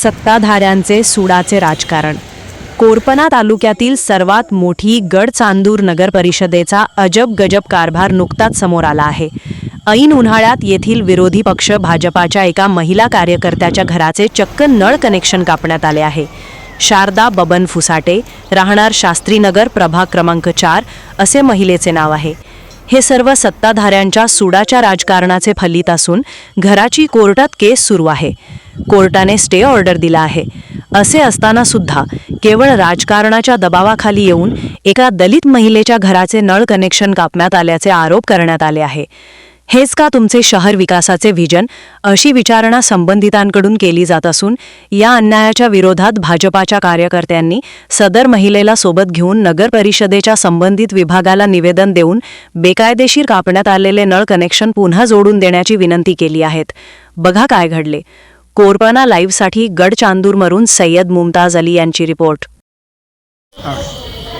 सत्ताधाऱ्यांचे सुडाचे राजकारण. कोरपना तालुक्यातील सर्वात मोठी गडचांदूर नगर परिषदेचा अजब गजब कारभार नुकताच समोर आला आहे. ऐन उन्हाळ्यात येथील विरोधी पक्ष भाजपाच्या एका महिला कार्यकर्त्याच्या घराचे चक्क नळ कनेक्शन कापण्यात आले आहे. शारदा बबन फुसाटे, राहणार शास्त्रीनगर, प्रभाग क्रमांक 4 असे महिलेचे नाव आहे. हे सर्व सत्ताधाऱ्यांच्या सुडाच्या राजकारणाचे फलित असून घराची कोर्टात केस सुरू आहे. कोर्टाने स्टे ऑर्डर दिला आहे. असे असताना सुद्धा केवळ राजकारणाच्या दबावाखाली येऊन एका दलित महिलेच्या घराचे नळ कनेक्शन कापण्यात आल्याचे आरोप करण्यात आले आहे. हेच का तुमचे शहर विकासाचे व्हिजन, अशी विचारणा संबंधितांकडून केली जात असून या अन्यायाच्या विरोधात भाजपाच्या कार्यकर्त्यांनी सदर महिलेला सोबत घेऊन नगर परिषदेच्या संबंधित विभागाला निवेदन देऊन बेकायदेशीर कापण्यात आलेले नळ कनेक्शन पुन्हा जोडून देण्याची विनंती केली आहेत. बघा काय घडले. कोरपना लाईव्हसाठी गडचांदूरमरून सय्यद मुमताज अली यांची रिपोर्ट.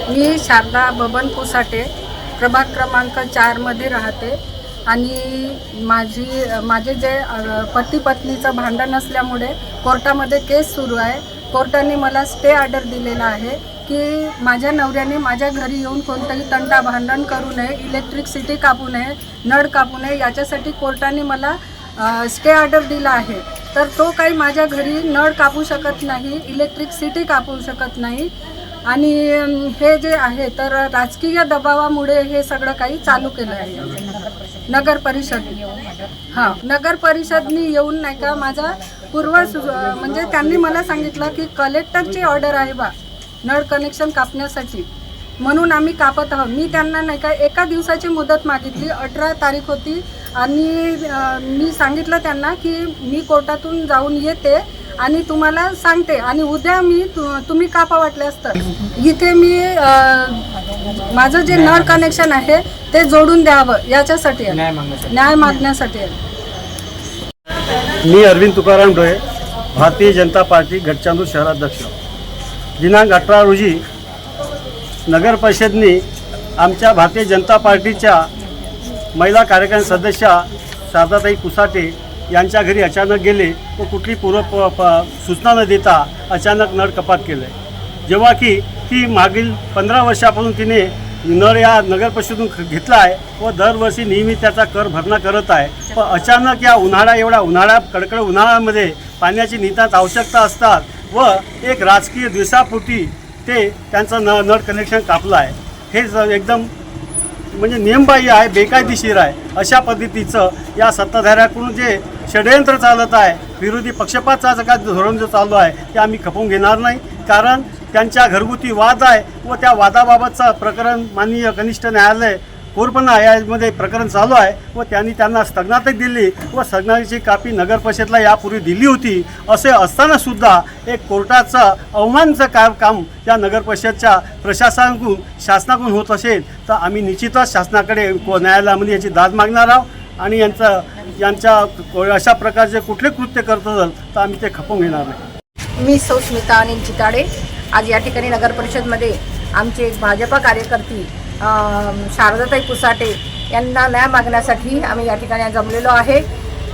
मी शारदा बबन फुसाटे, प्रभाग क्रमांक 4 मध्ये राहते आणि माझे जे पती पत्नीचं भांडण असल्यामुळे कोर्टामध्ये केस सुरू आहे. कोर्टाने मला स्टे ऑर्डर दिलेला आहे की माझ्या नवऱ्याने माझ्या घरी येऊन कोणतंही तंटा भांडण करू नये, इलेक्ट्रिसिटी कापू नये, नळ कापू नये, याच्यासाठी कोर्टाने मला स्टे ऑर्डर दिला आहे. तर तो काही माझ्या घरी नळ कापू शकत नाही, इलेक्ट्रिसिटी कापू शकत नाही. आणि हे जे आहे तर राजकीय दबावामुळे हे सगळं काही चालू केलं आहे नगर परिषदने. हां, नगर परिषदने येऊन नाही का माझा म्हणजे त्यांनी मला सांगितलं की कलेक्टरची ऑर्डर आहे बा नळ कनेक्शन कापण्यासाठी, म्हणून आम्ही कापत आहोत. मी त्यांना नाही का एका दिवसाची मुदत मागितली, 18 तारीख होती आणि मी सांगितलं त्यांना की मी कोर्टातून जाऊन येते आणि तुम्हाला सांगते आणि उद्या मी तुम्ही कापा वाटले असतं. इथे मी माझं जे नळ कनेक्शन आहे ते जोडून द्यावं याच्यासाठी न्याय मागण्यासाठी आहे. मी अरविंद तुकाराम डोळे, भारतीय जनता पार्टी गडचांदूर शहराध्यक्ष. दिनांक 18 रोजी नगर परिषदने आमच्या भारतीय जनता पार्टीच्या महिला कार्यकारिणी सदस्या शारदाताई फुसाटे यांच्या घरी अचानक गेले व कुठली सूचना न देता अचानक नळ कपात केलं. जेव्हा की ती मागील 15 वर्षापासून तिने नळ या नगर परिषदेतून घेतला आहे व दरवर्षी नेहमी त्याचा कर भरणा करत आहे. पण अचानक या एवढा कडकड उन्हाळ्यामध्ये पाण्याची नितांत आवश्यकता असतात व एक राजकीय द्वेषापोटी ते त्यांचं नळ कनेक्शन कापलं आहे. हे एकदम म्हणजे नियमबाह्य आहे, बेकायदेशीर आहे. अशा पद्धतीचं या सत्ताधाऱ्याकडून जे षडयंत्र चालत आहे, विरोधी पक्षपाताचं काय धोरण जो चालू आहे ते आम्ही खपवून घेणार नाही. कारण त्यांच्या घरगुती वाद आहे व त्या वादाबाबतचं प्रकरण माननीय कनिष्ठ न्यायालय कोरपना यामध्ये प्रकरण चालू आहे व त्यांना स्थगनातही दिली व स्थगनाची कापी नगर परिषदेला यापूर्वी दिली होती. असे असतानासुद्धा एक कोर्टाचं अवमानचं काम या नगर परिषदच्या प्रशासनाकडून शासनाकडून होत असेल तर आम्ही निश्चितच शासनाकडे न्यायालयामध्ये याची दाद मागणार आहोत आणि यांच्या अशा प्रकारचे कुठले कृत्य करत असेल तर आम्ही ते खपवून घेणार नाही. मी स्मिता अनिल चिताडे. आज या ठिकाणी नगर परिषदमध्ये आमचे एक भाजपा कार्यकर्ती शारदाताई फुसाटे यांना न्याय मागण्यासाठी आम्ही या ठिकाणी जमलेलो आहे.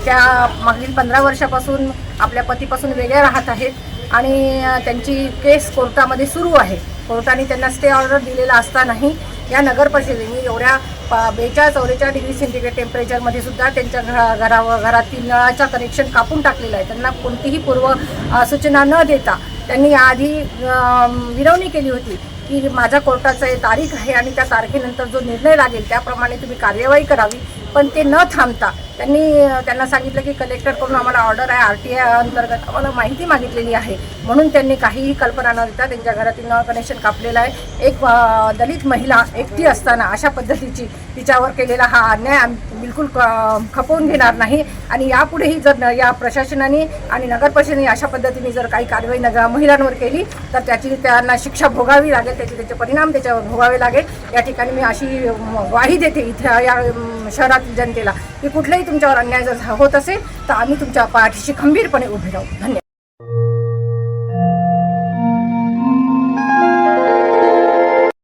त्या मागील 15 वर्षापासून आपल्या पतीपासून वेगळ्या राहत आहेत आणि त्यांची केस कोर्टामध्ये सुरू आहे. कोर्टाने त्यांना स्टे ऑर्डर दिलेला असतानाही या नगर परिषदेने एवढ्या 42-44 डिग्री सेंटीग्रेड टेम्परेचरमध्ये सुद्धा त्यांच्या घरातील नळाचं कनेक्शन कापून टाकलेलं आहे. त्यांना कोणतीही पूर्व सूचना न देता त्यांनी याआधी विनवणी केली होती की माझा कोर्टाचा तारीख आहे आणि त्या तारखेनंतर जो निर्णय लागेल त्याप्रमाणे तुम्ही कार्यवाही करावी. पण ते न थांबता त्यांना सांगितलं की कलेक्टरकडून आम्हाला ऑर्डर आहे, RTI अंतर्गत आम्हाला माहिती मागितलेली आहे, म्हणून त्यांनी काहीही कल्पना न देता त्यांच्या घरातील नळ कनेक्शन कापलेलं आहे. एक दलित महिला एकटी असताना अशा पद्धतीची तिच्यावर केलेला हा अन्याय बिलकुल खपवून घेणार नाही. आणि यापुढेही जर या प्रशासनाने आणि नगर परिषदेने अशा पद्धतीने जर काही कारवाई महिलांवर केली तर त्यांना शिक्षा भोगावी लागेल, त्याचे परिणाम त्याच्यावर भोगावे लागेल. या ठिकाणी मी अशी ग्वाही देते इथे या शहरातील जनतेला की कुठलाही तुमच्यावर अन्याय जर होत असेल तर आम्ही तुमच्या पाठीशी खंबीरपणे उभे राहू. धन्यवाद.